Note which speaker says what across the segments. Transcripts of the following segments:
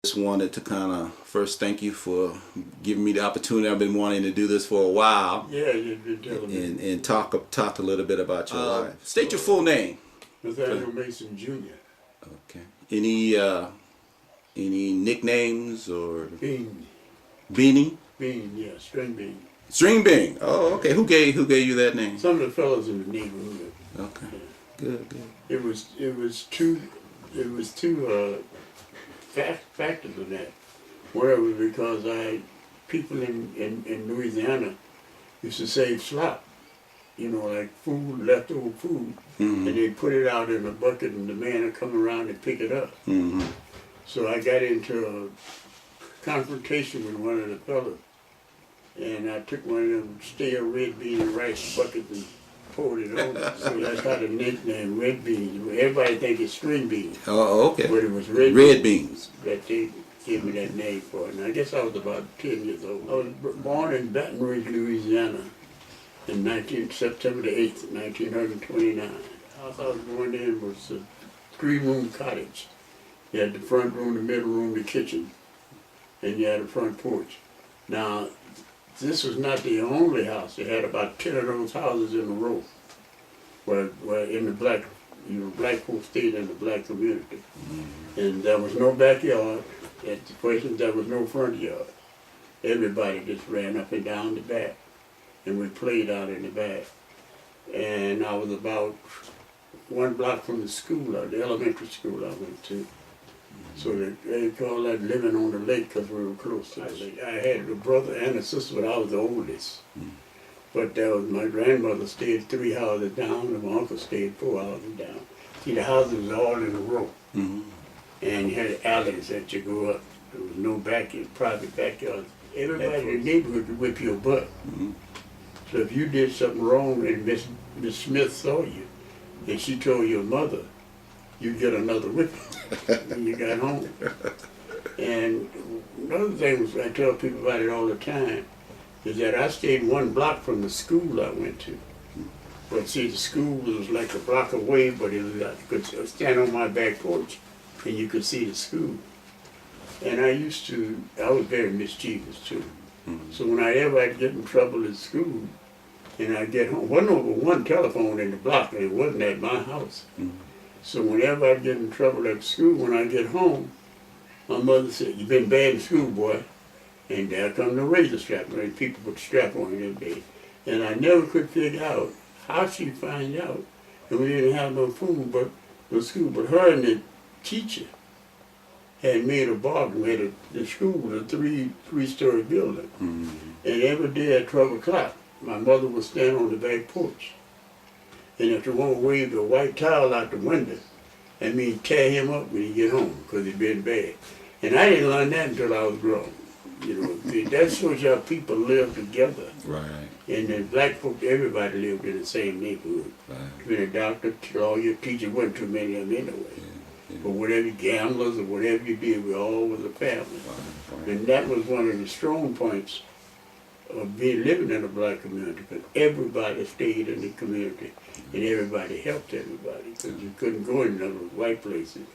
Speaker 1: Just wanted to kind of first thank you for giving me the opportunity. I've been wanting to do this for a while.
Speaker 2: Yeah, you've been telling me.
Speaker 1: And talk a little bit about your life. State your full name.
Speaker 2: Nathanial Mason Jr.
Speaker 1: Okay. Any nicknames or?
Speaker 2: Bean.
Speaker 1: Beanie?
Speaker 2: Bean, yeah, string bean.
Speaker 1: String bean. Oh, okay. Who gave you that name?
Speaker 2: Some of the fellows in the neighborhood.
Speaker 1: Okay.
Speaker 2: Yeah.
Speaker 1: Good.
Speaker 2: It was two factors of that. One of it because people in Louisiana used to save slop, like food, leftover food, and they put it out in a bucket and the man would come around and pick it up. So I got into a confrontation with one of the fellas, and I took one of them stale red bean and rice buckets and poured it on. So that's how the nickname red beans. Everybody think it's string beans.
Speaker 1: Oh, okay.
Speaker 2: But it was red beans that they gave me that name for. And I guess I was about 10 years old. I was born in Baton Rouge, Louisiana in September the 8th, 1929. The house I was born in was a 3-room cottage. You had the front room, the middle room, the kitchen, and you had a front porch. Now, this was not the only house. They had about 10 of those houses in a row, where in the black folks stayed in the black community. And there was no backyard. At the places, there was no front yard. Everybody just ran up and down the back, and we played out in the back. And I was about 1 block from the school, the elementary school I went to. So they call that living on the lake because we were close to the lake. I had a brother and a sister, but I was the oldest. But that was my grandmother stayed 3 houses down, and my uncle stayed 4 houses down. See, the houses was all in a row. And you had alleys that you go up. There was no private backyard. Everybody in the neighborhood could whip your butt. So if you did something wrong and Miss Smith saw you, and she told your mother, you get another whipping when you got home. And another thing was, I tell people about it all the time, is that I stayed 1 block from the school I went to. But see, the school was like a block away, but it was, I could stand on my back porch and you could see the school. And I was very mischievous too. So whenever I'd get in trouble at school, and I'd get home, wasn't over 1 telephone in the block, and it wasn't at my house. So whenever I get in trouble at school, when I get home, my mother said, "You've been bad in school, boy." And there come the razor strap. Right? People put the strap on in them days. And I never could figure out how she'd find out. And we didn't have no food, no school. But her and the teacher had made a bargain. Where the school was a three-story building. And every day at 12 o'clock, my mother would stand on the back porch. And if the one waved a white towel out the window, that means tear him up when he get home, because he'd been bad. And I didn't learn that until I was grown. That shows how people live together.
Speaker 1: Right.
Speaker 2: And the black folks, everybody lived in the same neighborhood.
Speaker 1: Right.
Speaker 2: Being a doctor, lawyer, teacher, wasn't too many of them anyway. But whatever gamblers or whatever you did, we all was a family. Right. And that was one of the strong points of living in a black community, because everybody stayed in the community and everybody helped everybody, because you couldn't go in those white places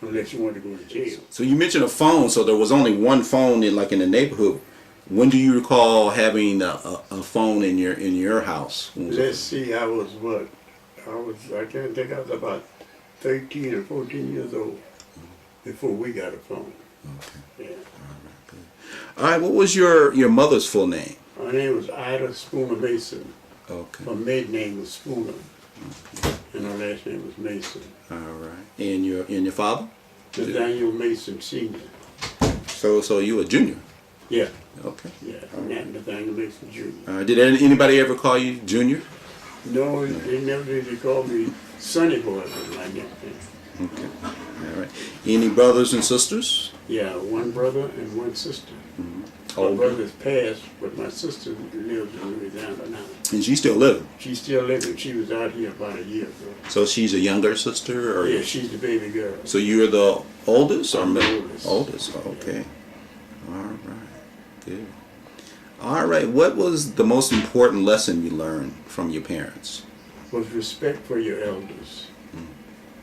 Speaker 2: unless you wanted to go to jail.
Speaker 1: So you mentioned a phone, so there was only 1 phone in the neighborhood. When do you recall having a phone in your house?
Speaker 2: Let's see, I can't think, I was about 13 or 14 years old before we got a phone. Okay. Yeah.
Speaker 1: All right, what was your mother's full name?
Speaker 2: Her name was Ida Spooner Mason.
Speaker 1: Okay.
Speaker 2: Her maiden name was Spooner. And her last name was Mason.
Speaker 1: All right. And your father?
Speaker 2: Nathanial Mason Sr.
Speaker 1: So you a junior?
Speaker 2: Yeah.
Speaker 1: Okay.
Speaker 2: Yeah, Nathanial Mason Jr.
Speaker 1: Did anybody ever call you Junior?
Speaker 2: No, they never did. They called me Sonny Boy was my nickname.
Speaker 1: Okay. All right. Any brothers and sisters?
Speaker 2: Yeah, 1 brother and 1 sister. My brother's passed, but my sister lives in Louisiana now.
Speaker 1: And she's still living?
Speaker 2: She's still living. She was out here about a year ago.
Speaker 1: So she's a younger sister? Or
Speaker 2: yeah, she's the baby girl.
Speaker 1: So you're the oldest?
Speaker 2: I'm the oldest.
Speaker 1: Oldest, okay. Yeah. All right, good. All right, what was the most important lesson you learned from your parents?
Speaker 2: Was respect for your elders,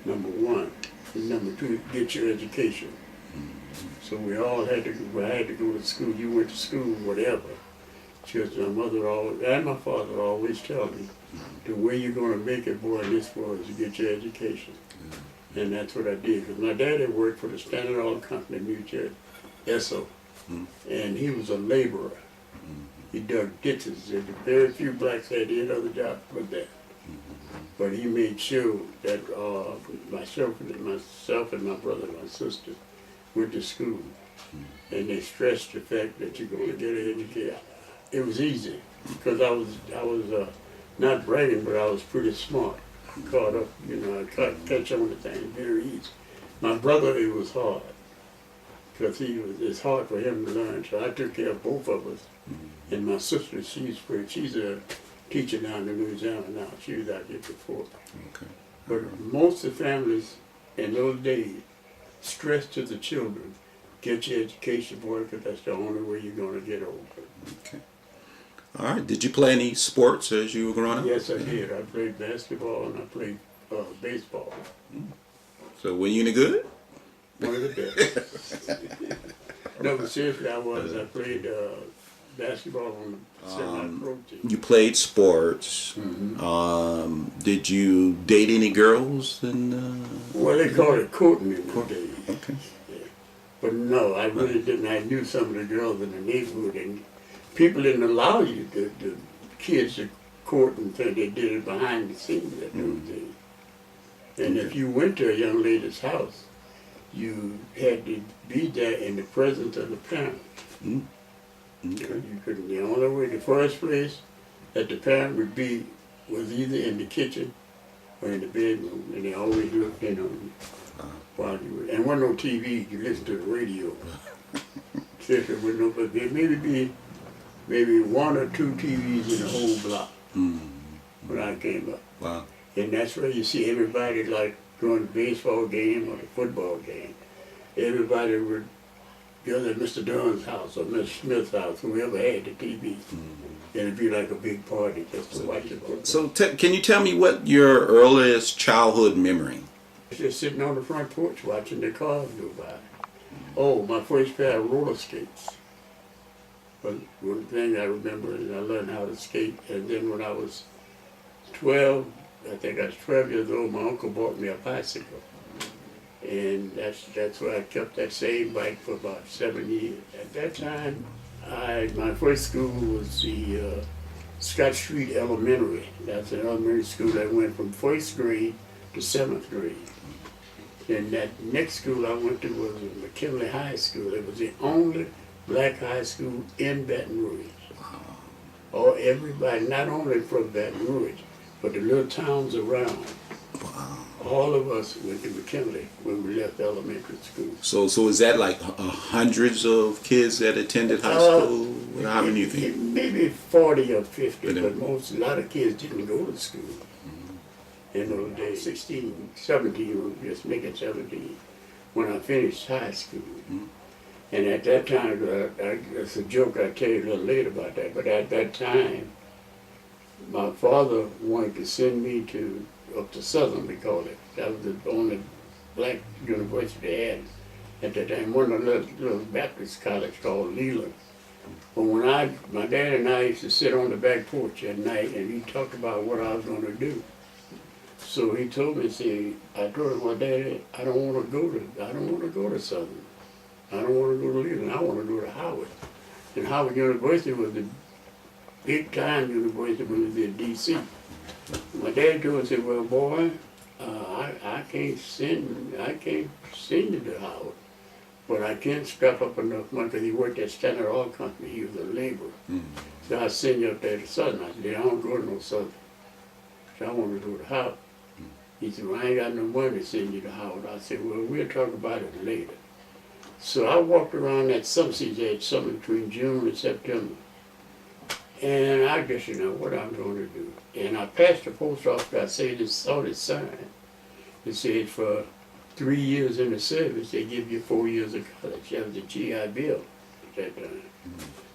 Speaker 2: number 1. And number 2, get your education. So we all had to go to school. You went to school, whatever. Because my mother and my father always tell me, the way you're going to make it, boy, in this world is to get your education. And that's what I did. Because my daddy worked for the Standard Oil Company in New Jersey, Esso. And he was a laborer. He dug ditches. There were very few blacks had any other job but that. But he made sure that myself and my brother and my sister went to school. And they stressed the fact that you're going to get an education. It was easy because I was not bragging, but I was pretty smart. Caught up, I catch on to things very easy. My brother, it was hard because it's hard for him to learn. So I took care of both of us. And my sister, she's a teacher down in Louisiana now. She was out here before.
Speaker 1: Okay.
Speaker 2: But most of the families in those days stressed to the children, get your education, boy, because that's the only way you're going to get older.
Speaker 1: Okay. All right. Did you play any sports as you were growing up?
Speaker 2: Yes, I did. I played basketball and I played baseball.
Speaker 1: So were you any good?
Speaker 2: One of the best. No, but seriously, I played basketball on the semi-pro team.
Speaker 1: You played sports. Did you date any girls?
Speaker 2: Well, they called it courting in those days.
Speaker 1: Okay.
Speaker 2: Yeah. But no, I really didn't. I knew some of the girls in the neighborhood, and people didn't allow you, the kids, to court and think they did it behind the scenes at those days. And if you went to a young lady's house, you had to be there in the presence of the parents.
Speaker 1: Okay.
Speaker 2: You couldn't. The only way, the first place that the parent would be was either in the kitchen or in the bedroom, and they always looked in on you while you were. And there wasn't no TV. You listened to the radio. Seriously, with no, but there maybe one or two TVs in the whole block when I came up.
Speaker 1: Wow.
Speaker 2: And that's where you see everybody like going to the baseball game or the football game. Everybody would go to Mr. Dunn's house or Miss Smith's house, whoever had the TV. And it'd be like a big party just to watch it.
Speaker 1: So can you tell me what your earliest childhood memory?
Speaker 2: Just sitting on the front porch watching the cars go by. Oh, my first pair of roller skates. But one thing I remember is I learned how to skate, and then when I was 12, I think I was 12 years old, my uncle bought me a bicycle. And that's where I kept that same bike for about 7 years. At that time, my first school was the Scott Street Elementary. That's an elementary school that went from 1st grade to 7th grade. And that next school I went to was McKinley High School. It was the only black high school in Baton Rouge. Or everybody, not only from Baton Rouge, but the little towns around.
Speaker 1: Wow.
Speaker 2: All of us went to McKinley when we left elementary school.
Speaker 1: So is that like hundreds of kids that attended high school? How many do you think?
Speaker 2: Maybe 40 or 50, but a lot of kids didn't go to school. In those days, 16, 17, just making 17, when I finished high school. And at that time, it's a joke, I'll tell you a little later about that, but at that time, my father wanted to send me up to Southern, we call it. That was the only black university they had at that time. One of the little Baptist college called Leland. But when my dad and I used to sit on the back porch at night, and he talked about what I was going to do. So he told me, I told him, well, Daddy, I don't want to go to Southern. I don't want to go to Leland. I want to go to Howard. And Howard University was the big time university when it was in D.C. My dad told me, said, well, boy, I can't send you to Howard, but I can scrap up enough money because he worked at Standard Oil Company. He was a laborer. So I send you up there to Southern. I said, I don't go to no Southern. So I want to go to Howard. He said, well, I ain't got no money to send you to Howard. I said, well, we'll talk about it later. So I walked around that subsidy edge, something between June and September. And I guess what I'm going to do. And I passed the post office. I saw this sign. It said for 3 years in the service, they give you 4 years of college. That was a GI Bill at that time.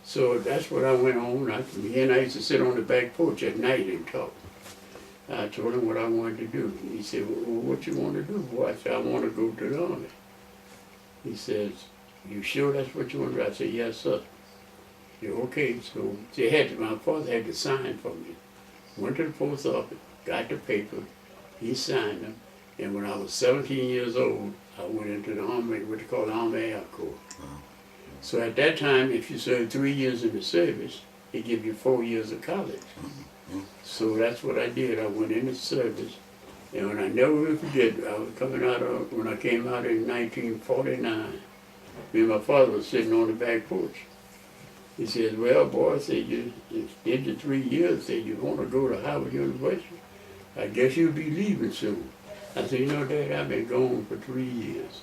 Speaker 2: So that's what I went on. Me and I used to sit on the back porch at night and talk. I told him what I wanted to do. He said, well, what you want to do, boy? I said, I want to go to the Army. He says, You sure that's what you want to do? I said, yes, sir. You're okay. So my father had to sign for me. Went to the post office, got the paper, he signed them, and when I was 17 years old, I went into the Army, what they call the Army Air Corps. So at that time, if you served 3 years in the service, they give you 4 years of college. So that's what I did. I went into service, and when I never will forget, when I came out in 1949, me and my father was sitting on the back porch. He says, well, boy, said, you did your 3 years, said, you want to go to Howard University? I guess you'll be leaving soon. I said, you know, Dad, I've been gone for 3 years.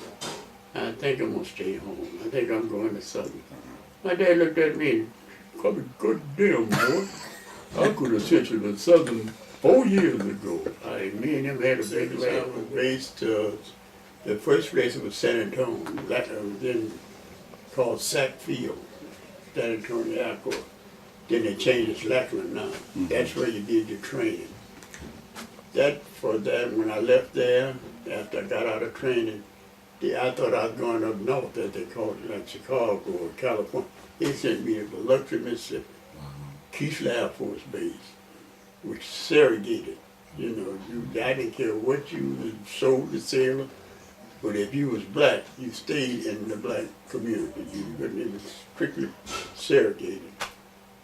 Speaker 2: I think I'm going to stay home. I think I'm going to Southern. My dad looked at me and called me, good damn, boy. I could have sent you to Southern 4 years ago. Me and him had a big lab. I was based, the first place was San Antonio. That was then called Sack Field. San Antonio Air Corps. Then they changed it to Lackland now. That's where you did your training. When I left there, after I got out of training, I thought I was going up north, as they called it, like Chicago or California. They sent me to Biloxi, Mississippi, Keesler Air Force Base, which segregated. You know, I didn't care what you was sold to sailor, but if you was black, you stayed in the black community. It was strictly segregated.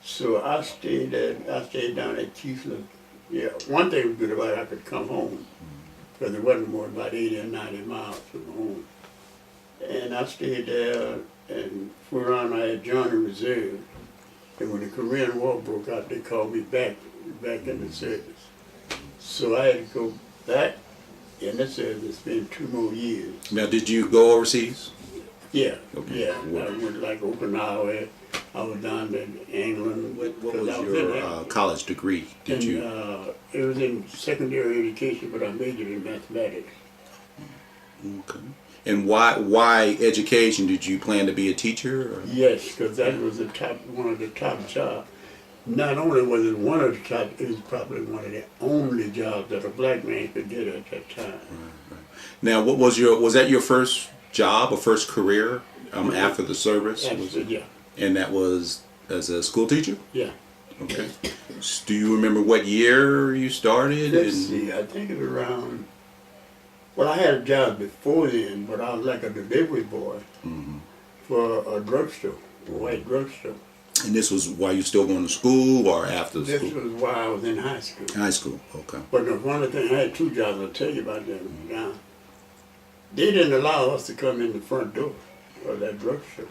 Speaker 2: So I stayed down at Keesler. Yeah, one thing was good about it, I could come home, because it wasn't more than about 80 or 90 miles from home. And I stayed there, and for around I had joined the reserve. And when the Korean War broke out, they called me back in the service. So I had to go back in the service, spend 2 more years.
Speaker 1: Now, did you go overseas?
Speaker 2: Yeah,
Speaker 1: Okay.
Speaker 2: yeah. I went like Okinawa. I was down in England.
Speaker 1: What was your college degree?
Speaker 2: It was in secondary education, but I majored in mathematics.
Speaker 1: Okay. And why education? Did you plan to be a teacher? Or?
Speaker 2: Yes, because that was one of the top jobs. Not only was it one of the top, it was probably one of the only jobs that a black man could get at that time.
Speaker 1: Right. Now, was that your first job or first career after the service?
Speaker 2: Yeah.
Speaker 1: And that was as a school teacher?
Speaker 2: Yeah.
Speaker 1: Okay. Do you remember what year you started?
Speaker 2: Let's see, I think it was around, well, I had a job before then, but I was like a delivery boy for a drugstore, a white drugstore.
Speaker 1: And this was while you still going to school or after school?
Speaker 2: This was while I was in high school.
Speaker 1: High school, okay.
Speaker 2: But one of the things, I had 2 jobs, I'll tell you about them now. They didn't allow us to come in the front door of that drugstore.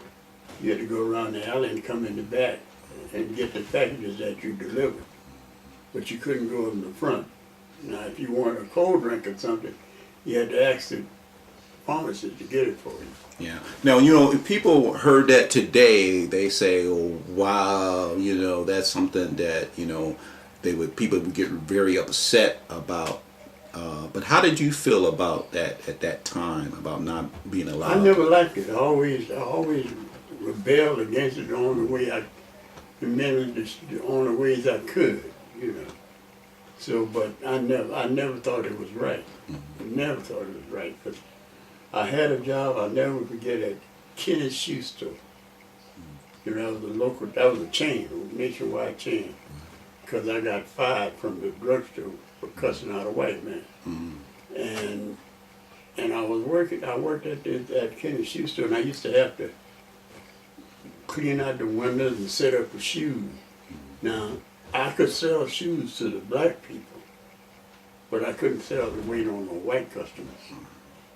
Speaker 2: You had to go around the alley and come in the back and get the packages that you delivered. But you couldn't go in the front. Now, if you wanted a cold drink or something, you had to ask the pharmacist to get it for you.
Speaker 1: Yeah. Now, you know, if people heard that today, they say, oh, wow, you know, that's something that, you know, people would get very upset about. But how did you feel about that at that time, about not being allowed?
Speaker 2: I never liked it. I always rebelled against it the only way the only ways I could, you know. So, but I never thought it was right. I never thought it was right, because I had a job, I'll never forget, at Kenny's Shoe Store. You know, that was a chain, a nationwide chain, because I got fired from the drugstore for cussing out a white man. And I worked at Kenny's Shoe Store, and I used to have to clean out the windows and set up the shoes. Now, I could sell shoes to the black people, but I couldn't sell the weight on the white customers.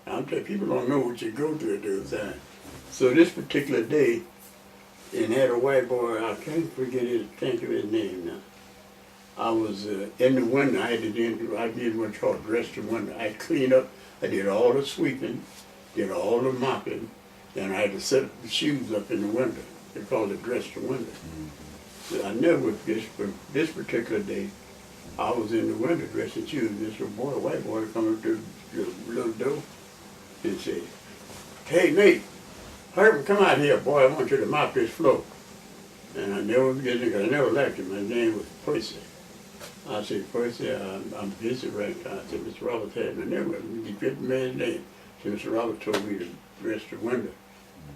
Speaker 2: I'm telling you, people don't know what you go through at those times. So this particular day, and had a white boy, I can't think of his name now. I was in the window, I did what's called dress the window. I cleaned up, I did all the sweeping, did all the mopping, and I had to set the shoes up in the window. They called it dress the window. So I never, this particular day, I was in the window dressing shoes. This little boy, white boy, come up to the little door and said, hey, Nate, Herman, come out here, boy, I want you to mop this floor. And I never forget it, because I never liked him. My name was Percy. I said, Percy, I'm busy right now. I said, Mr. Roberts had my name. You get the man's name. So Mr. Roberts told me to dress the window.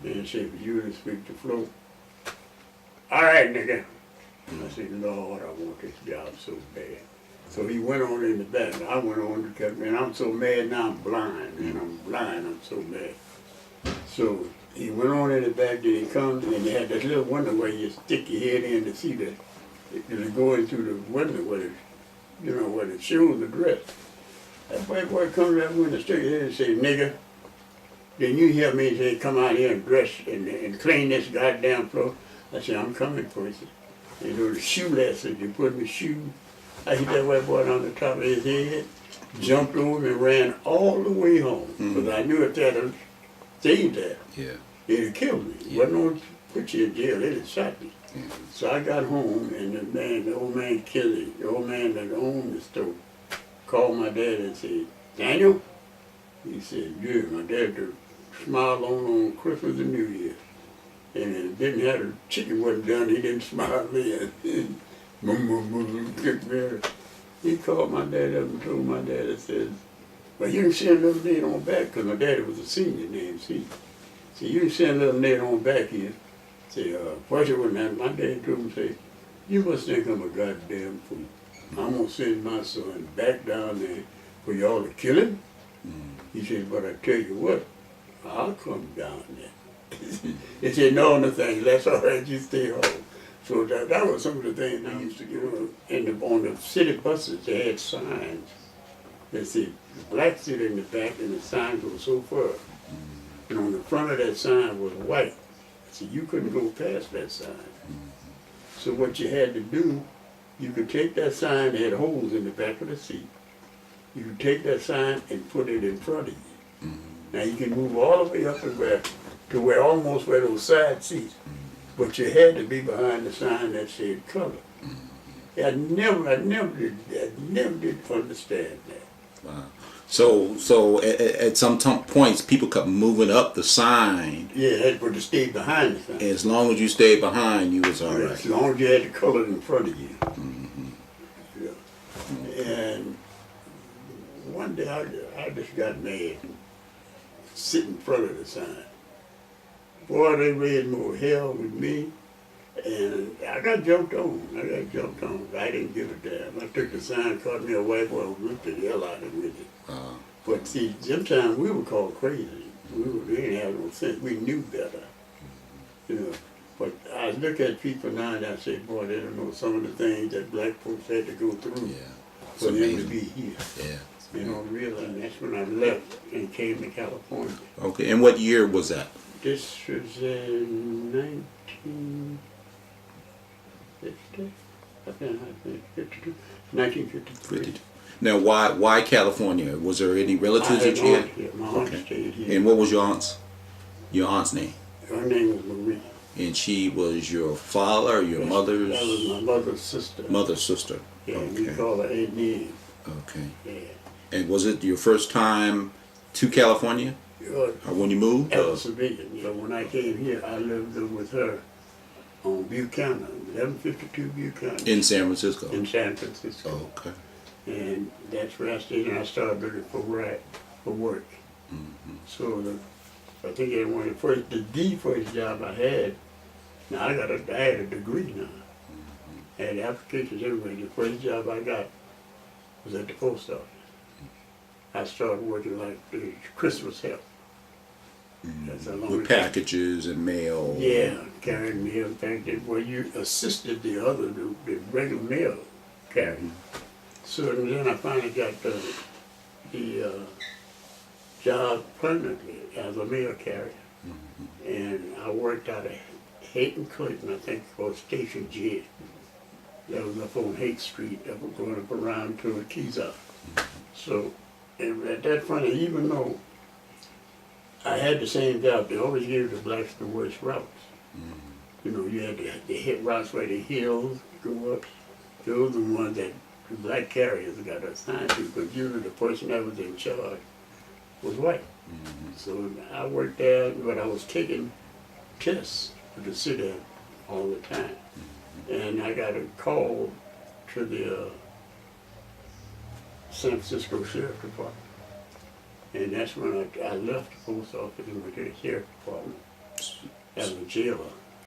Speaker 2: And said, you to speak to Flo. All right, nigga. I said, Lord, I want this job so bad. So he went on in the back. I went on to cut me, and I'm so mad now I'm blind. And I'm blind, I'm so mad. So he went on in the back, then he comes, and they had that little window where you stick your head in to see that it go into the window where it, you know, where it shows the dress. That white boy comes out with the stick head and say, nigga, then you hear me say, come out here and dress and clean this goddamn floor. I said, I'm coming for you. And those shoelaces, you put in the shoe. I hit that white boy on the top of his head, jumped over and ran all the way home. Because I knew if that had stayed there, it'd have killed me. It wasn't going to put you in jail, it'd have shot me. So I got home, and the old man Kelly, the old man that owned the store, called my dad and said, Daniel? He said, yeah, my dad to smile on Christmas and New Year. And it didn't have the chicken wasn't done, he didn't smile then. He called my dad up and told my dad, I said, well, you can send a little Nate on back, because my daddy was a senior named C. So you can send a little Nate on back here. Say, first it wasn't that. My dad told him, say, you must think I'm a goddamn fool. I'm going to send my son back down there for y'all to kill him. He said, but I tell you what, I'll come down there. He said, no, Nathaniel, that's all right, you stay home. So that was some of the things they used to do. On the city buses, they had signs that said, black city in the back, and the signs were so far. And on the front of that sign was white. So you couldn't go past that sign. So what you had to do, you could take that sign that had holes in the back of the seat. You could take that sign and put it in front of you. Now you can move all the way up to where almost where those side seats. But you had to be behind the sign that said color. I never did understand that.
Speaker 1: Wow. So at some points, people kept moving up the sign.
Speaker 2: Yeah, that would have stayed behind the sign.
Speaker 1: As long as you stayed behind, you was all right.
Speaker 2: As long as you had the color in front of you. Yeah. And one day I just got mad and sit in front of the sign. Boy, they raised more hell with me. And I got jumped on. I didn't give a damn. I took the sign, caught me a white boy, ripped the hell out of it with it. But see, sometimes we were called crazy. We didn't have no sense. We knew better. You know. But I look at people now and I say, boy, they don't know some of the things that black folks had to go through for them to be here.
Speaker 1: Yeah.
Speaker 2: You know, really. And that's when I left and came to California.
Speaker 1: Okay. And what year was that?
Speaker 2: This was in 1953.
Speaker 1: Now, why California? Was there any relatives that you had?
Speaker 2: Yeah, my aunt stayed here.
Speaker 1: And what was your aunt's name?
Speaker 2: Her name was Marie.
Speaker 1: And she was your father or your mother's?
Speaker 2: That was my mother's sister.
Speaker 1: Mother's sister.
Speaker 2: Yeah,
Speaker 1: okay.
Speaker 2: We call her Aideen.
Speaker 1: Okay.
Speaker 2: Yeah.
Speaker 1: And was it your first time to California? Or when you moved?
Speaker 2: That was civilian. So when I came here, I lived with her on Buchanan, 1152 Buchanan.
Speaker 1: In San Francisco?
Speaker 2: In San Francisco.
Speaker 1: Oh, okay.
Speaker 2: And that's where I stayed, and I started looking for work. So I think it was the first job I had. Now I had a degree now. I had applications everywhere. The first job I got was at the post office. I started working like the Christmas help. That's how long
Speaker 1: with packages and mail.
Speaker 2: Yeah, carrying mail. In fact, where you assisted the regular mail carrying. So then I finally got the job permanently as a mail carrier. And I worked out of Hayton Clayton, I think, called Station J. That was up on Haight Street, that was going up around to the Keys-Up. So, and at that point, even though I had the same job, they always gave the blacks the worst routes. You know, you had the hit routes where the hills go up. Those are the ones that the black carriers got assigned to, because usually the person that was in charge was white. So I worked there, but I was taking tests to sit there all the time. And I got a call to the San Francisco Sheriff Department. And that's when I left the post office and went to the Sheriff Department. as a jailer.